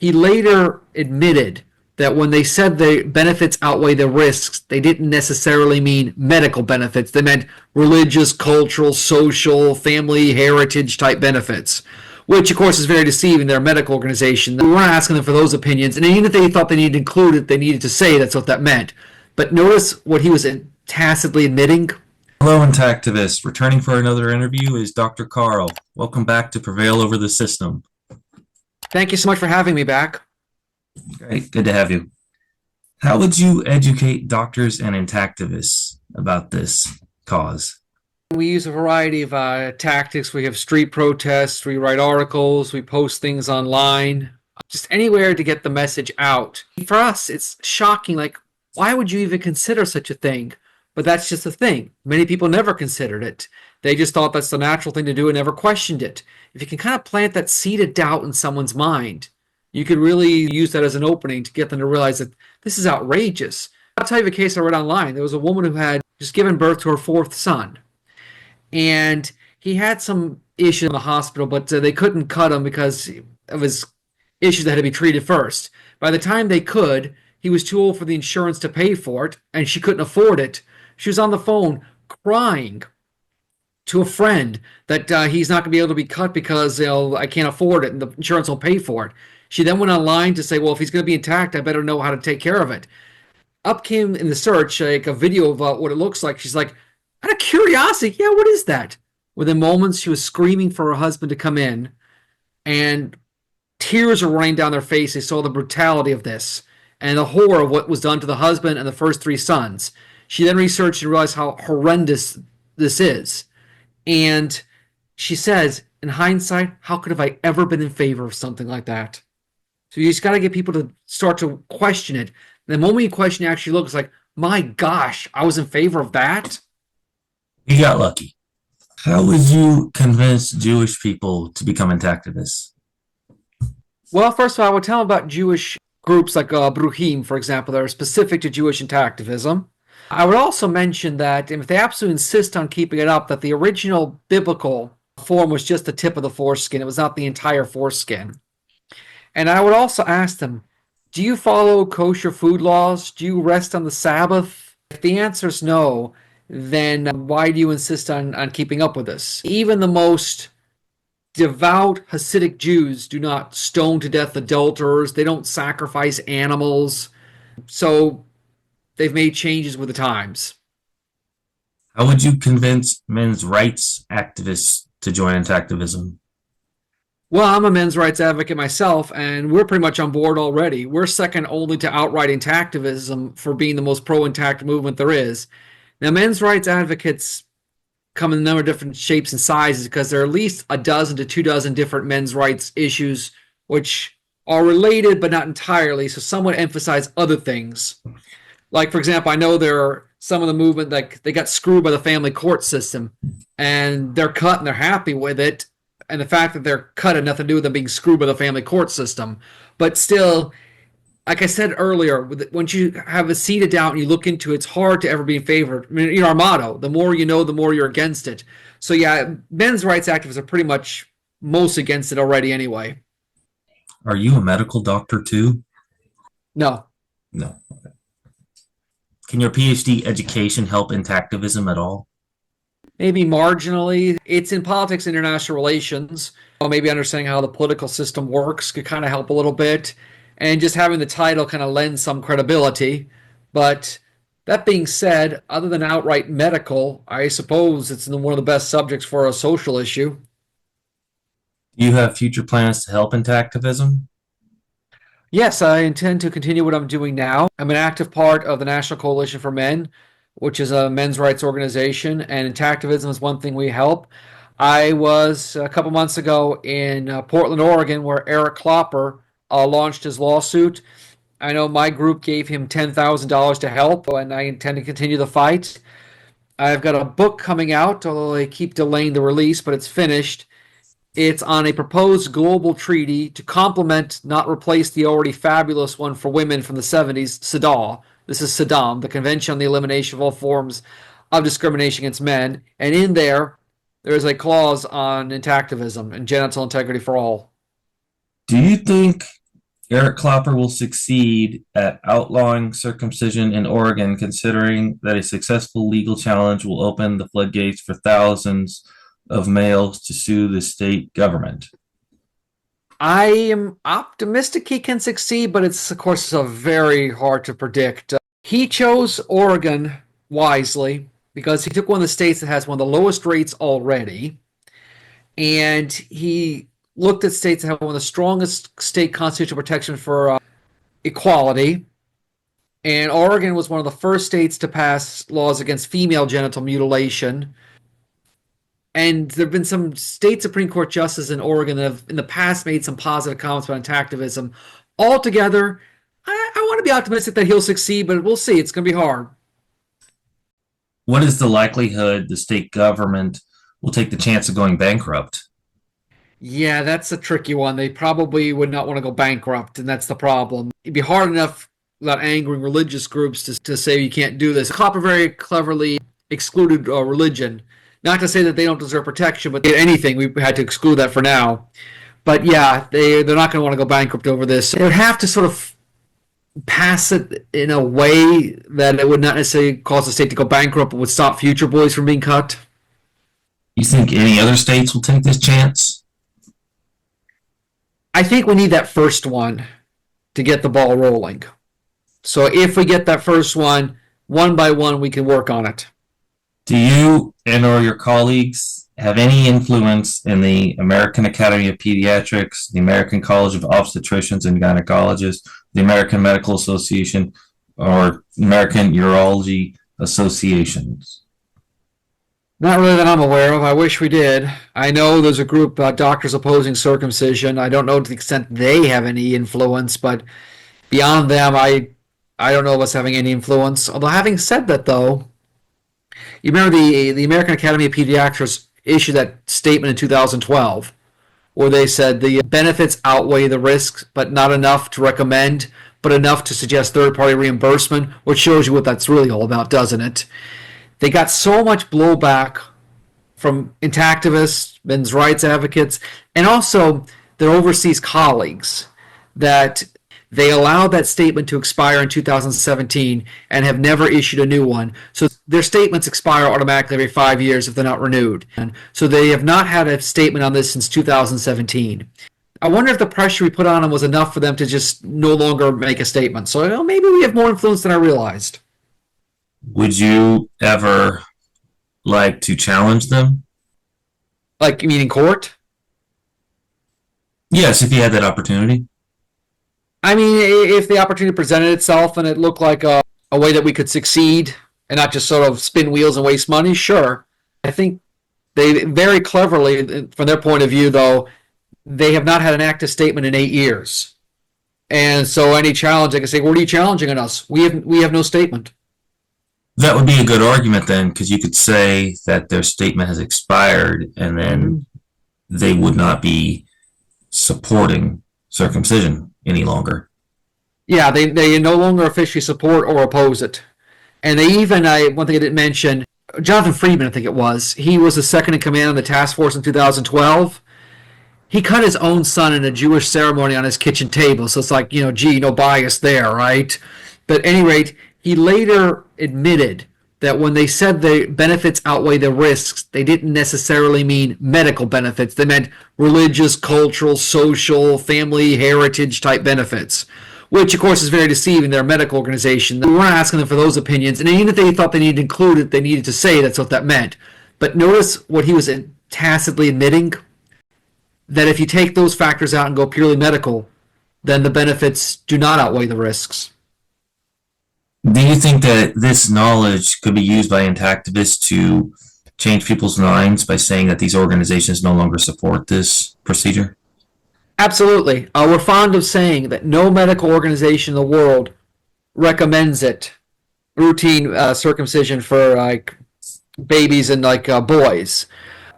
He later admitted that when they said the benefits outweigh the risks, they didn't necessarily mean medical benefits. They meant religious, cultural, social, family, heritage type benefits, which of course is very deceiving. They're a medical organization. We weren't asking them for those opinions. And even if they thought they needed to include it, they needed to say that's what that meant. But notice what he was tacitly admitting. Hello, Intactivist. Returning for another interview is Dr. Carl. Welcome back to Prevail over the System. Thank you so much for having me back. Great, good to have you. How would you educate doctors and Intactivists about this cause? We use a variety of tactics. We have street protests, we write articles, we post things online, just anywhere to get the message out. For us, it's shocking. Like, why would you even consider such a thing? But that's just the thing. Many people never considered it. They just thought that's the natural thing to do and never questioned it. If you can kind of plant that seed of doubt in someone's mind, you could really use that as an opening to get them to realize that this is outrageous. I'll tell you a case I read online. There was a woman who had just given birth to her fourth son. And he had some issues in the hospital, but they couldn't cut him because of his issues that had to be treated first. By the time they could, he was too old for the insurance to pay for it, and she couldn't afford it. She was on the phone crying to a friend that he's not going to be able to be cut because I can't afford it and the insurance will pay for it. She then went online to say, well, if he's going to be intact, I better know how to take care of it. Up came in the search like a video of what it looks like. She's like, out of curiosity, yeah, what is that? Within moments, she was screaming for her husband to come in, and tears were running down their face. They saw the brutality of this and the horror of what was done to the husband and the first three sons. She then researched and realized how horrendous this is. And she says, in hindsight, how could have I ever been in favor of something like that? So you just got to get people to start to question it. The moment you question it, actually looks like, my gosh, I was in favor of that? You got lucky. How would you convince Jewish people to become Intactivists? Well, first of all, I would tell them about Jewish groups like Bruchim, for example, that are specific to Jewish Intactivism. I would also mention that if they absolutely insist on keeping it up, that the original biblical form was just the tip of the foreskin. It was not the entire foreskin. And I would also ask them, do you follow kosher food laws? Do you rest on the Sabbath? If the answer is no, then why do you insist on keeping up with this? Even the most devout Hasidic Jews do not stone to death adulterers. They don't sacrifice animals. So they've made changes with the times. How would you convince men's rights activists to join Intactivism? Well, I'm a men's rights advocate myself, and we're pretty much on board already. We're second only to outright Intactivism for being the most pro-intact movement there is. Now, men's rights advocates come in a number of different shapes and sizes because there are at least a dozen to 24 different men's rights issues which are related but not entirely, so some would emphasize other things. Like, for example, I know there are some of the movement, like they got screwed by the family court system, and they're cut and they're happy with it, and the fact that they're cut had nothing to do with them being screwed by the family court system. But still, like I said earlier, once you have a seed of doubt and you look into it, it's hard to ever be in favor. I mean, our motto, the more you know, the more you're against it. So yeah, men's rights activists are pretty much most against it already anyway. Are you a medical doctor too? No. No. Okay. Can your PhD education help Intactivism at all? Maybe marginally. It's in politics and international relations. Well, maybe understanding how the political system works could kind of help a little bit. And just having the title kind of lends some credibility. But that being said, other than outright medical, I suppose it's one of the best subjects for a social issue. Do you have future plans to help Intactivism? Yes, I intend to continue what I'm doing now. I'm an active part of the National Coalition for Men, which is a men's rights organization, and Intactivism is one thing we help. I was a couple months ago in Portland, Oregon, where Eric Klopper launched his lawsuit. I know my group gave him $10,000 to help, and I intend to continue the fight. I've got a book coming out, although they keep delaying the release, but it's finished. It's on a proposed global treaty to complement, not replace, the already fabulous one for women from the 70s, CEDAW. This is Saddam, the Convention on the Elimination of All Forms of Discrimination Against Men. And in there is a clause on intactivism and genital integrity for all. Do you think Eric Klopper will succeed at outlawing circumcision in Oregon, considering that a successful legal challenge will open the floodgates for thousands of males to sue the state government. I am optimistic he can succeed, but it's, of course, very hard to predict. He chose Oregon wisely because he took one of the states that has one of the lowest rates already, and he looked at states that have one of the strongest state constitutional protection for equality. And Oregon was one of the first states to pass laws against female genital mutilation. And there have been some state Supreme Court justices in Oregon that have in the past made some positive comments about activism. Altogether, I want to be optimistic that he'll succeed, but we'll see. It's going to be hard. What is the likelihood the state government will take the chance of going bankrupt? Yeah, that's a tricky one. They probably would not want to go bankrupt, and that's the problem. It'd be hard enough without angering religious groups to say you can't do this. Copper very cleverly excluded religion. Not to say that they don't deserve protection, but anything, we had to exclude that for now. But yeah, they're not going to want to go bankrupt over this. They would have to sort of pass it in a way that it would not necessarily cause the state to go bankrupt, but would stop future boys from being cut. You think any other states will take this chance? I think we need that first one to get the ball rolling. So if we get that first one by one, we can work on it. Do you and or your colleagues have any influence in the American Academy of Pediatrics, the American College of Obstetricians and Gynecologists, the American Medical Association, or American Urology Associations? Not really that I'm aware of. I wish we did. I know there's a group doctors opposing circumcision. I don't know to the extent they have any influence, but beyond them, I don't know of us having any influence. Although having said that, though, you remember the American Academy of Pediatrics issued that statement in 2012 where they said the benefits outweigh the risks, but not enough to recommend, but enough to suggest third-party reimbursement, which shows you what that's really all about, doesn't it? They got so much blowback from intactivists, men's rights advocates, and also their overseas colleagues that they allowed that statement to expire in 2017 and have never issued a new one. So their statements expire automatically every 5 years if they're not renewed. And so they have not had a statement on this since 2017. I wonder if the pressure we put on them was enough for them to just no longer make a statement. So maybe we have more influence than I realized. Would you ever like to challenge them? Like, you mean in court? Yes, if you had that opportunity. I mean, if the opportunity presented itself and it looked like a way that we could succeed and not just sort of spin wheels and waste money, sure. I think they very cleverly, from their point of view, though, they have not had an active statement in 8 years. And so any challenge, they can say, what are you challenging on us? We have no statement. That would be a good argument then, because you could say that their statement has expired and then they would not be supporting circumcision any longer. Yeah, they no longer officially support or oppose it. And they even, one thing I didn't mention, Jonathan Friedman, I think it was, he was the second in command of the task force in 2012. He cut his own son in a Jewish ceremony on his kitchen table. So it's like, gee, no bias there, right? But at any rate, he later admitted that when they said the benefits outweigh the risks, they didn't necessarily mean medical benefits. They meant religious, cultural, social, family, heritage type benefits, which, of course, is very deceiving. They're a medical organization. We weren't asking them for those opinions. And even if they thought they needed to include it, they needed to say that's what that meant. But notice what he was tacitly admitting, that if you take those factors out and go purely medical, then the benefits do not outweigh the risks. Do you think that this knowledge could be used by intactivists to change people's minds by saying that these organizations no longer support this procedure? Absolutely. We're fond of saying that no medical organization in the world recommends it, routine circumcision for babies and boys.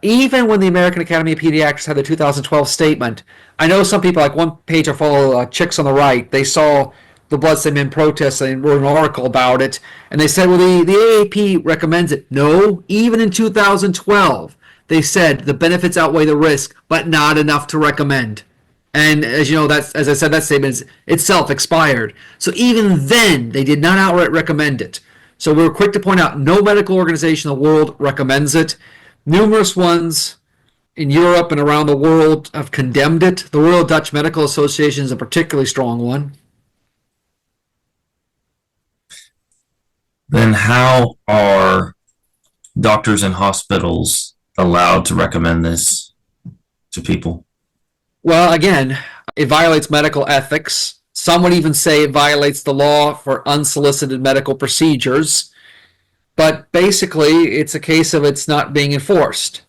Even when the American Academy of Pediatrics had the 2012 statement, I know some people, like one page I follow, Chicks on the Right, they saw the Blood Men protests and wrote an article about it, and they said, well, the AAP recommends it. No, even in 2012, they said the benefits outweigh the risk, but not enough to recommend. And as you know, that's as I said, that statement is itself expired. So even then, they did not outright recommend it. So we were quick to point out no medical organization in the world recommends it. Numerous ones in Europe and around the world have condemned it. The Royal Dutch Medical Association is a particularly strong one. Then how are doctors and hospitals allowed to recommend this to people? Well, again, it violates medical ethics. Some would even say it violates the law for unsolicited medical procedures. But basically, it's a case of it's not being enforced.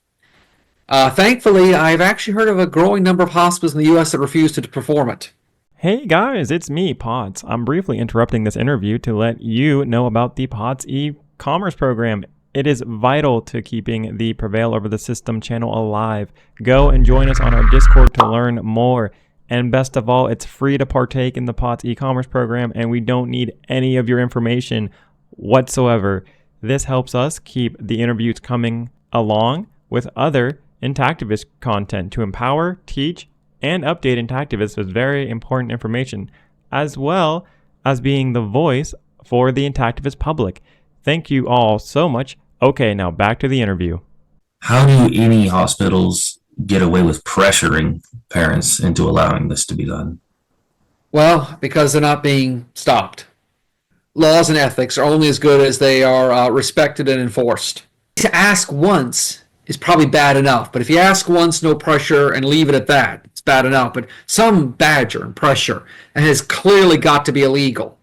Thankfully, I've actually heard of a growing number of hospitals in the U.S. that refuse to perform it. Hey guys, it's me, Pods. I'm briefly interrupting this interview to let you know about the Pods e-commerce program. It is vital to keeping the Prevail Over the System channel alive. Go and join us on our Discord to learn more. And best of all, it's free to partake in the Pods e-commerce program, and we don't need any of your information whatsoever. This helps us keep the interviews coming along with other Intactivist content to empower, teach, and update Intactivists with very important information, as well as being the voice for the Intactivist public. Thank you all so much. Okay, now back to the interview. How do any hospitals get away with pressuring parents into allowing this to be done? Well, because they're not being stopped. Laws and ethics are only as good as they are respected and enforced. To ask once is probably bad enough, but if you ask once, no pressure, and leave it at that, it's bad enough. But some badger and pressure, and has clearly got to be illegal.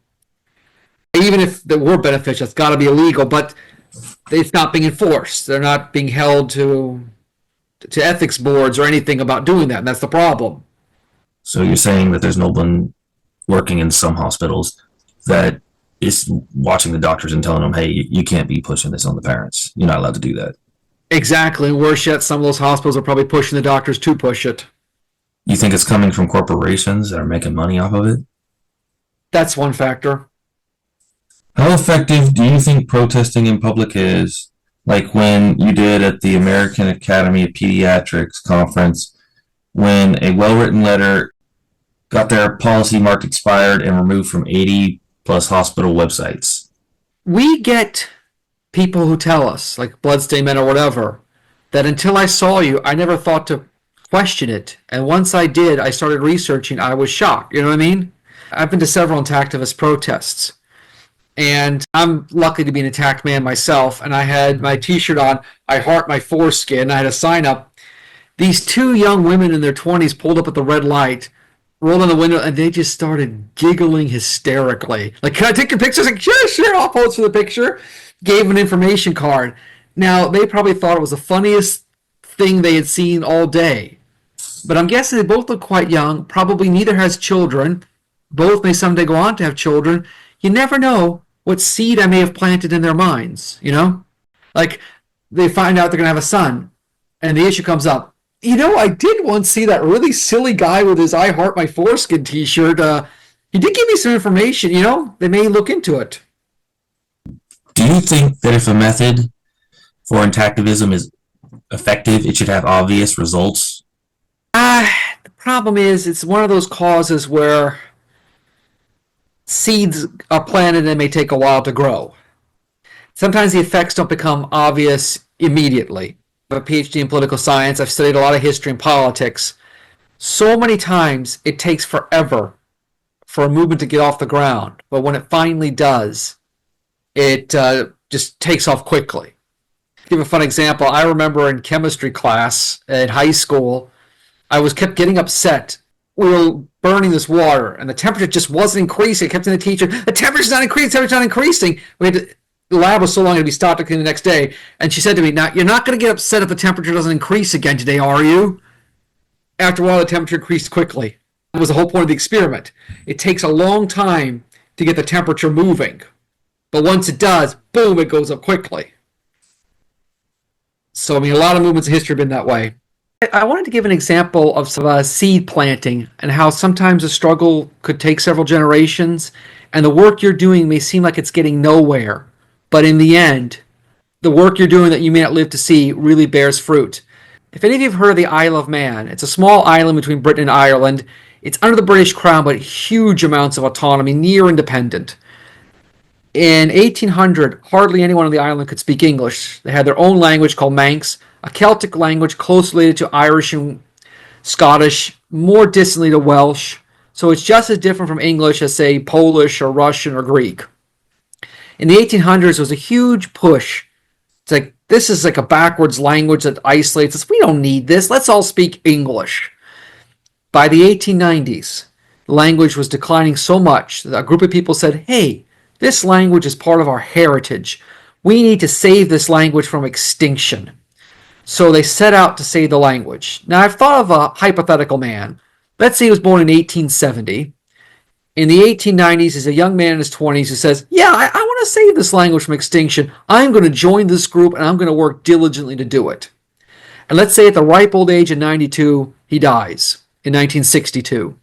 Even if there were beneficial, it's got to be illegal, but it's not being enforced. They're not being held to ethics boards or anything about doing that, and that's the problem. So you're saying that there's no one working in some hospitals that is watching the doctors and telling them, hey, you can't be pushing this on the parents. You're not allowed to do that. Exactly. Worse yet, some of those hospitals are probably pushing the doctors to push it. You think it's coming from corporations that are making money off of it? That's one factor. How effective do you think protesting in public is? Like when you did at the American Academy of Pediatrics conference, when a well-written letter got their policy marked expired and removed from 80 plus hospital websites. We get people who tell us, like Bloodstain Men or whatever, that until I saw you, I never thought to question it. And once I did, I started researching, I was shocked. You know what I mean? I've been to several Intactivist protests. And I'm lucky to be an attack man myself. And I had my t-shirt on, I heart my foreskin. I had a sign up. These two young women in their 20s pulled up at the red light, rolled in the window, and they just started giggling hysterically. Like, can I take your picture? I was like, sure, I'll pose for the picture. Gave an information card. Now, they probably thought it was the funniest thing they had seen all day. But I'm guessing they both look quite young. Probably neither has children. Both may someday go on to have children. You never know what seed I may have planted in their minds, you know? Like, they find out they're going to have a son, and the issue comes up. You know, I did once see that really silly guy with his I Heart My Foreskin t-shirt. He did give me some information, you know? They may look into it. Do you think that if a method for intactivism is effective, it should have obvious results? The problem is it's one of those causes where seeds are planted and it may take a while to grow. Sometimes the effects don't become obvious immediately. I have a PhD in political science. I've studied a lot of history and politics. So many times it takes forever for a movement to get off the ground. But when it finally does, it just takes off quickly. To give a fun example, I remember in chemistry class in high school, I was kept getting upset. We were burning this water, and the temperature just wasn't increasing. I kept telling the teacher, the temperature's not increasing, the temperature's not increasing. The lab was so long it had to be stopped the next day. And she said to me, now, you're not going to get upset if the temperature doesn't increase again today, are you? After a while, the temperature increased quickly. That was the whole point of the experiment. It takes a long time to get the temperature moving. But once it does, boom, it goes up quickly. So, I mean, a lot of movements in history have been that way. I wanted to give an example of some seed planting and how sometimes a struggle could take several generations, and the work you're doing may seem like it's getting nowhere. But in the end, the work you're doing that you may not live to see really bears fruit. If any of you have heard of the Isle of Man, it's a small island between Britain and Ireland. It's under the British Crown, but huge amounts of autonomy, near independent. In 1800, hardly anyone on the island could speak English. They had their own language called Manx, a Celtic language closely related to Irish and Scottish, more distantly to Welsh. So it's just as different from English as, say, Polish or Russian or Greek. In the 1800s, there was a huge push. It's like, this is like a backwards language that isolates us. We don't need this. Let's all speak English. By the 1890s, the language was declining so much that a group of people said, hey, this language is part of our heritage. We need to save this language from extinction. So they set out to save the language. Now, I've thought of a hypothetical man. Let's say he was born in 1870. In the 1890s, he's a young man in his 20s who says, yeah, I want to save this language from extinction. I'm going to join this group and I'm going to work diligently to do it. And let's say at the ripe old age of 92, he dies in 1962.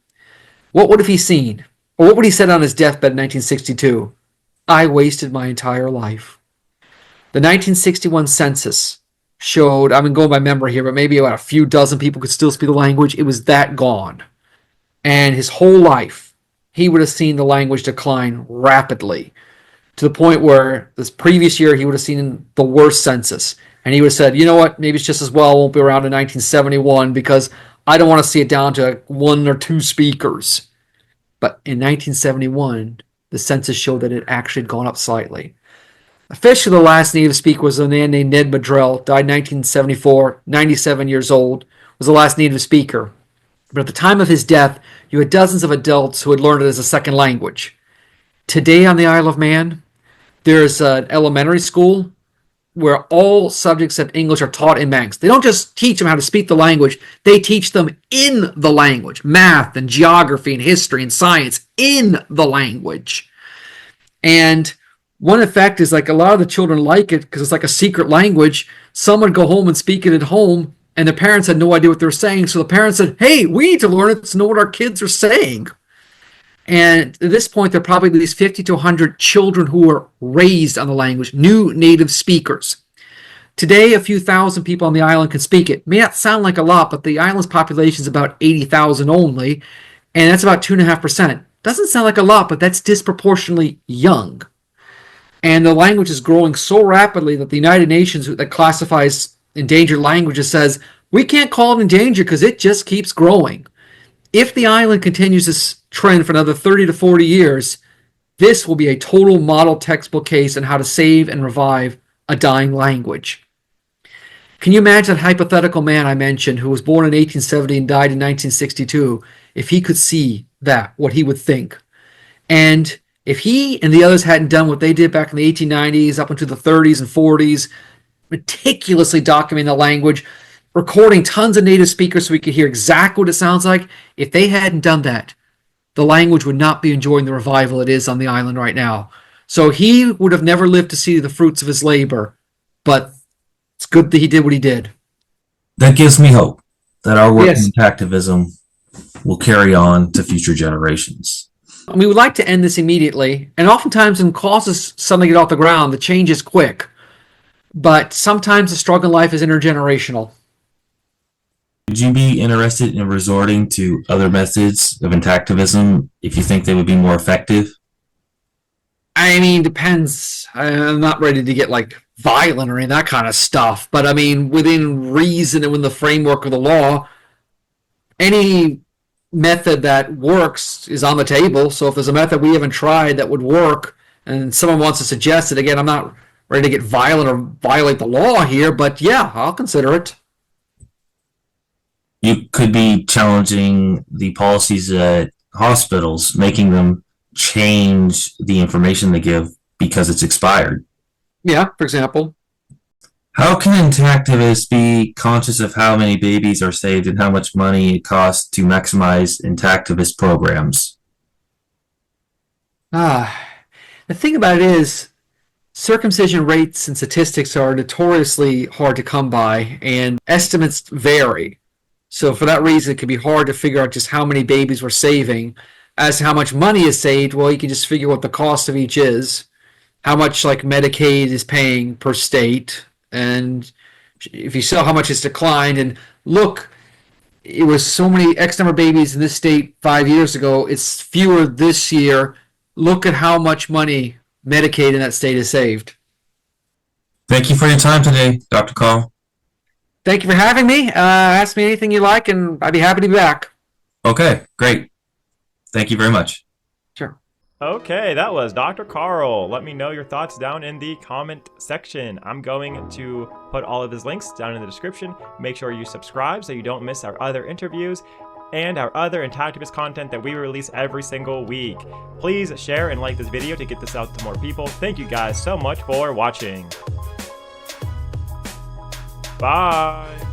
What would have he seen? Or what would he said on his deathbed in 1962? I wasted my entire life. The 1961 census showed, I'm going by memory here, but maybe about a few dozen people could still speak the language. It was that gone. And his whole life, he would have seen the language decline rapidly to the point where this previous year he would have seen the worst census. And he would have said, you know what, maybe it's just as well it won't be around in 1971 because I don't want to see it down to 1 or 2 speakers. But in 1971, the census showed that it actually had gone up slightly. Officially, the last native speaker was a man named Ned Madrell, died in 1974, 97 years old, was the last native speaker. But at the time of his death, you had dozens of adults who had learned it as a second language. Today on the Isle of Man, there's an elementary school where all subjects of English are taught in Manx. They don't just teach them how to speak the language, they teach them in the language. Math and geography and history and science in the language. And one effect is like a lot of the children like it because it's like a secret language. Some would go home and speak it at home, and the parents had no idea what they were saying. So the parents said, hey, we need to learn it to know what our kids are saying. And at this point, there are probably at least 50 to 100 children who were raised on the language, new native speakers. Today, a few thousand people on the island can speak it. May not sound like a lot, but the island's population is about 80,000 only, and that's about 2.5%. Doesn't sound like a lot, but that's disproportionately young. And the language is growing so rapidly that the United Nations, that classifies endangered languages, says we can't call it endangered because it just keeps growing. If the island continues this trend for another 30 to 40 years, this will be a total model textbook case on how to save and revive a dying language. Can you imagine that hypothetical man I mentioned who was born in 1870 and died in 1962? If he could see that, what he would think. And if he and the others hadn't done what they did back in the 1890s up into the 30s and 40s, meticulously documenting the language, recording tons of native speakers so we could hear exactly what it sounds like, if they hadn't done that, the language would not be enjoying the revival it is on the island right now. So he would have never lived to see the fruits of his labor, but it's good that he did what he did. That gives me hope that our work Yes. in activism will carry on to future generations. We would like to end this immediately, and oftentimes when causes suddenly get off the ground, the change is quick. But sometimes the struggle in life is intergenerational. Would you be interested in resorting to other methods of intactivism if you think they would be more effective? I mean, depends. I'm not ready to get like violent or any of that kind of stuff, but I mean, within reason and within the framework of the law, any method that works is on the table. So if there's a method we haven't tried that would work and someone wants to suggest it, again, I'm not ready to get violent or violate the law here, but yeah, I'll consider it. You could be challenging the policies at hospitals, making them change the information they give because it's expired. Yeah, for example. How can intactivists be conscious of how many babies are saved and how much money it costs to maximize intactivist programs? The thing about it is, circumcision rates and statistics are notoriously hard to come by, and estimates vary. So for that reason, it can be hard to figure out just how many babies we're saving. As to how much money is saved, well, you can just figure what the cost of each is, how much like Medicaid is paying per state, and if you saw how much it's declined, and look, it was so many X number of babies in this state 5 years ago. It's fewer this year. Look at how much money Medicaid in that state has saved. Thank you for your time today, Dr. Carl. Thank you for having me. Ask me anything you like, and I'd be happy to be back. Okay, great. Thank you very much. Sure. Okay, that was Dr. Carl. Let me know your thoughts down in the comment section. I'm going to put all of his links down in the description. Make sure you subscribe so you don't miss our other interviews and our other Intactivist content that we release every single week. Please share and like this video to get this out to more people. Thank you guys so much for watching. Bye.